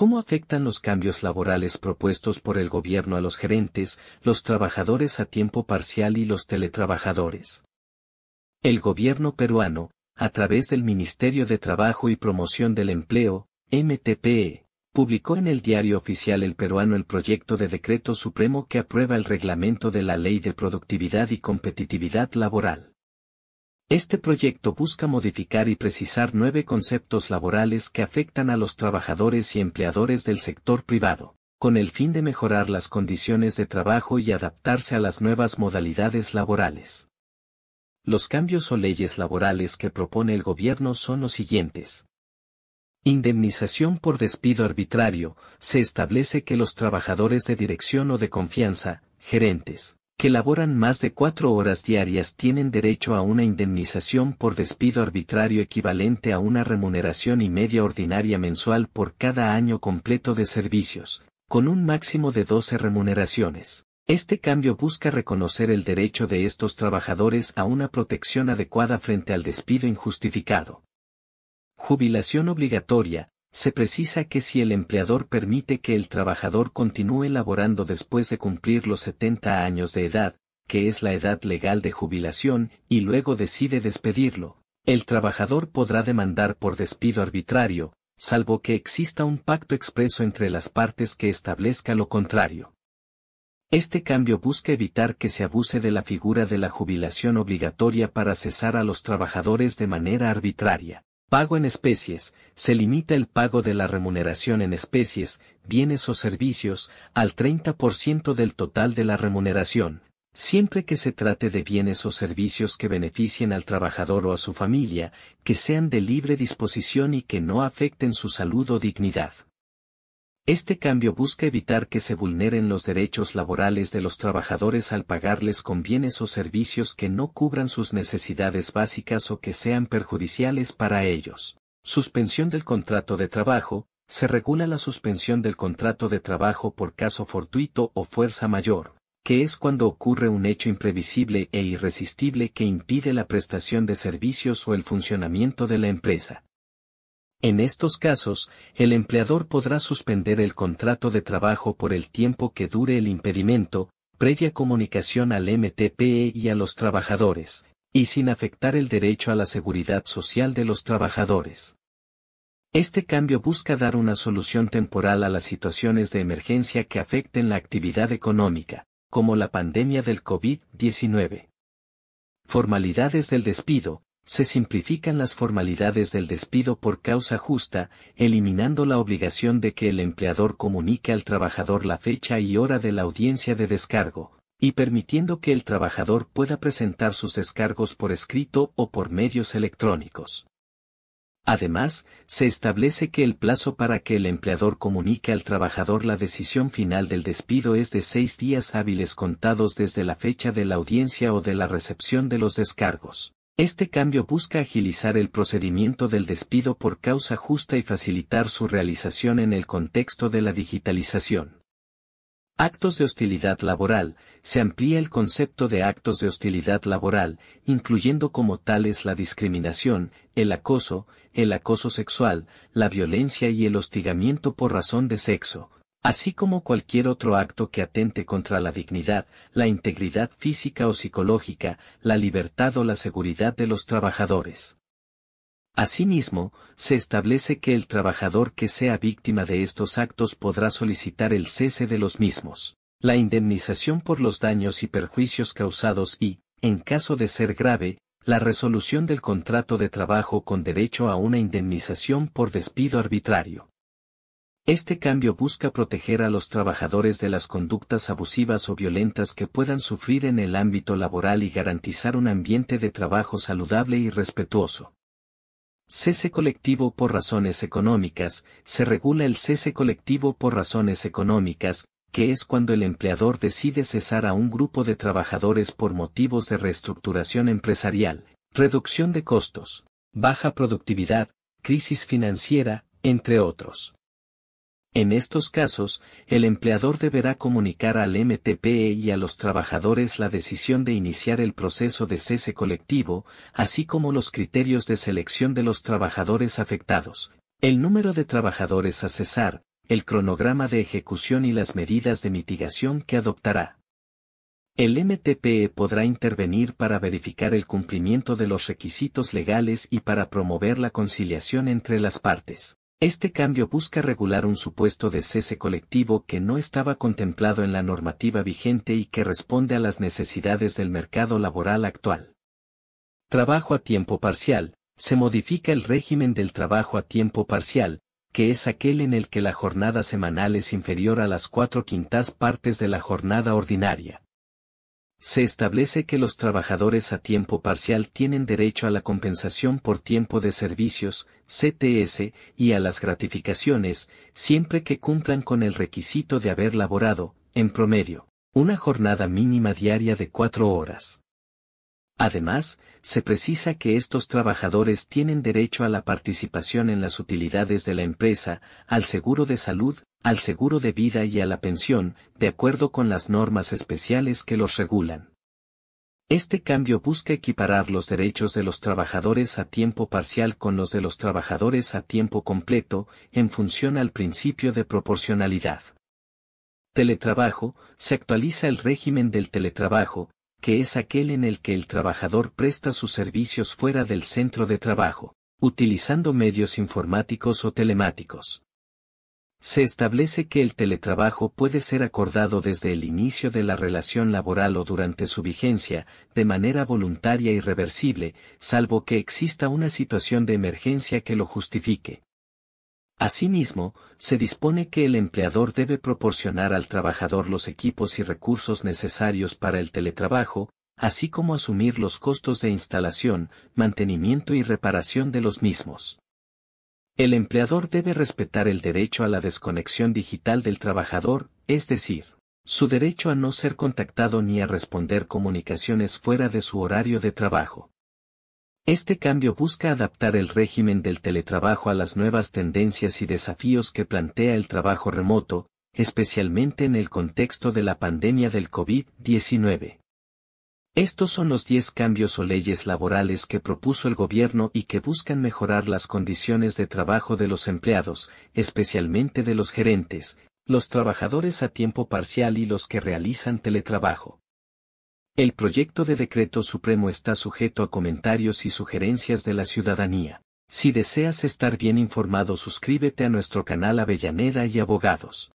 ¿Cómo afectan los cambios laborales propuestos por el gobierno a los gerentes, los trabajadores a tiempo parcial y los teletrabajadores? El gobierno peruano, a través del Ministerio de Trabajo y Promoción del Empleo, MTPE, publicó en el Diario Oficial El Peruano el proyecto de decreto supremo que aprueba el reglamento de la Ley de Productividad y Competitividad Laboral. Este proyecto busca modificar y precisar 9 conceptos laborales que afectan a los trabajadores y empleadores del sector privado, con el fin de mejorar las condiciones de trabajo y adaptarse a las nuevas modalidades laborales. Los cambios o leyes laborales que propone el gobierno son los siguientes. Indemnización por despido arbitrario. Se establece que los trabajadores de dirección o de confianza, gerentes, que laboran más de 4 horas diarias tienen derecho a una indemnización por despido arbitrario equivalente a una remuneración y media ordinaria mensual por cada año completo de servicios, con un máximo de 12 remuneraciones. Este cambio busca reconocer el derecho de estos trabajadores a una protección adecuada frente al despido injustificado. Jubilación obligatoria. Se precisa que si el empleador permite que el trabajador continúe laborando después de cumplir los 70 años de edad, que es la edad legal de jubilación, y luego decide despedirlo, el trabajador podrá demandar por despido arbitrario, salvo que exista un pacto expreso entre las partes que establezca lo contrario. Este cambio busca evitar que se abuse de la figura de la jubilación obligatoria para cesar a los trabajadores de manera arbitraria. Pago en especies. Se limita el pago de la remuneración en especies, bienes o servicios, al 30% del total de la remuneración, siempre que se trate de bienes o servicios que beneficien al trabajador o a su familia, que sean de libre disposición y que no afecten su salud o dignidad. Este cambio busca evitar que se vulneren los derechos laborales de los trabajadores al pagarles con bienes o servicios que no cubran sus necesidades básicas o que sean perjudiciales para ellos. Suspensión del contrato de trabajo. Se regula la suspensión del contrato de trabajo por caso fortuito o fuerza mayor, que es cuando ocurre un hecho imprevisible e irresistible que impide la prestación de servicios o el funcionamiento de la empresa. En estos casos, el empleador podrá suspender el contrato de trabajo por el tiempo que dure el impedimento, previa comunicación al MTPE y a los trabajadores, y sin afectar el derecho a la seguridad social de los trabajadores. Este cambio busca dar una solución temporal a las situaciones de emergencia que afecten la actividad económica, como la pandemia del COVID-19. Formalidades del despido. Se simplifican las formalidades del despido por causa justa, eliminando la obligación de que el empleador comunique al trabajador la fecha y hora de la audiencia de descargo, y permitiendo que el trabajador pueda presentar sus descargos por escrito o por medios electrónicos. Además, se establece que el plazo para que el empleador comunique al trabajador la decisión final del despido es de 6 días hábiles contados desde la fecha de la audiencia o de la recepción de los descargos. Este cambio busca agilizar el procedimiento del despido por causa justa y facilitar su realización en el contexto de la digitalización. Actos de hostilidad laboral. Se amplía el concepto de actos de hostilidad laboral, incluyendo como tales la discriminación, el acoso sexual, la violencia y el hostigamiento por razón de sexo, así como cualquier otro acto que atente contra la dignidad, la integridad física o psicológica, la libertad o la seguridad de los trabajadores. Asimismo, se establece que el trabajador que sea víctima de estos actos podrá solicitar el cese de los mismos, la indemnización por los daños y perjuicios causados y, en caso de ser grave, la resolución del contrato de trabajo con derecho a una indemnización por despido arbitrario. Este cambio busca proteger a los trabajadores de las conductas abusivas o violentas que puedan sufrir en el ámbito laboral y garantizar un ambiente de trabajo saludable y respetuoso. Cese colectivo por razones económicas. Se regula el cese colectivo por razones económicas, que es cuando el empleador decide cesar a un grupo de trabajadores por motivos de reestructuración empresarial, reducción de costos, baja productividad, crisis financiera, entre otros. En estos casos, el empleador deberá comunicar al MTPE y a los trabajadores la decisión de iniciar el proceso de cese colectivo, así como los criterios de selección de los trabajadores afectados, el número de trabajadores a cesar, el cronograma de ejecución y las medidas de mitigación que adoptará. El MTPE podrá intervenir para verificar el cumplimiento de los requisitos legales y para promover la conciliación entre las partes. Este cambio busca regular un supuesto de cese colectivo que no estaba contemplado en la normativa vigente y que responde a las necesidades del mercado laboral actual. Trabajo a tiempo parcial. Se modifica el régimen del trabajo a tiempo parcial, que es aquel en el que la jornada semanal es inferior a las 4/5 partes de la jornada ordinaria. Se establece que los trabajadores a tiempo parcial tienen derecho a la compensación por tiempo de servicios, CTS, y a las gratificaciones, siempre que cumplan con el requisito de haber laborado, en promedio, una jornada mínima diaria de 4 horas. Además, se precisa que estos trabajadores tienen derecho a la participación en las utilidades de la empresa, al seguro de salud, al seguro de vida y a la pensión, de acuerdo con las normas especiales que los regulan. Este cambio busca equiparar los derechos de los trabajadores a tiempo parcial con los de los trabajadores a tiempo completo, en función al principio de proporcionalidad. Teletrabajo. Se actualiza el régimen del teletrabajo, que es aquel en el que el trabajador presta sus servicios fuera del centro de trabajo, utilizando medios informáticos o telemáticos. Se establece que el teletrabajo puede ser acordado desde el inicio de la relación laboral o durante su vigencia, de manera voluntaria y reversible, salvo que exista una situación de emergencia que lo justifique. Asimismo, se dispone que el empleador debe proporcionar al trabajador los equipos y recursos necesarios para el teletrabajo, así como asumir los costos de instalación, mantenimiento y reparación de los mismos. El empleador debe respetar el derecho a la desconexión digital del trabajador, es decir, su derecho a no ser contactado ni a responder comunicaciones fuera de su horario de trabajo. Este cambio busca adaptar el régimen del teletrabajo a las nuevas tendencias y desafíos que plantea el trabajo remoto, especialmente en el contexto de la pandemia del COVID-19. Estos son los 10 cambios o leyes laborales que propuso el gobierno y que buscan mejorar las condiciones de trabajo de los empleados, especialmente de los gerentes, los trabajadores a tiempo parcial y los que realizan teletrabajo. El proyecto de decreto supremo está sujeto a comentarios y sugerencias de la ciudadanía. Si deseas estar bien informado, suscríbete a nuestro canal Avellaneda y Abogados.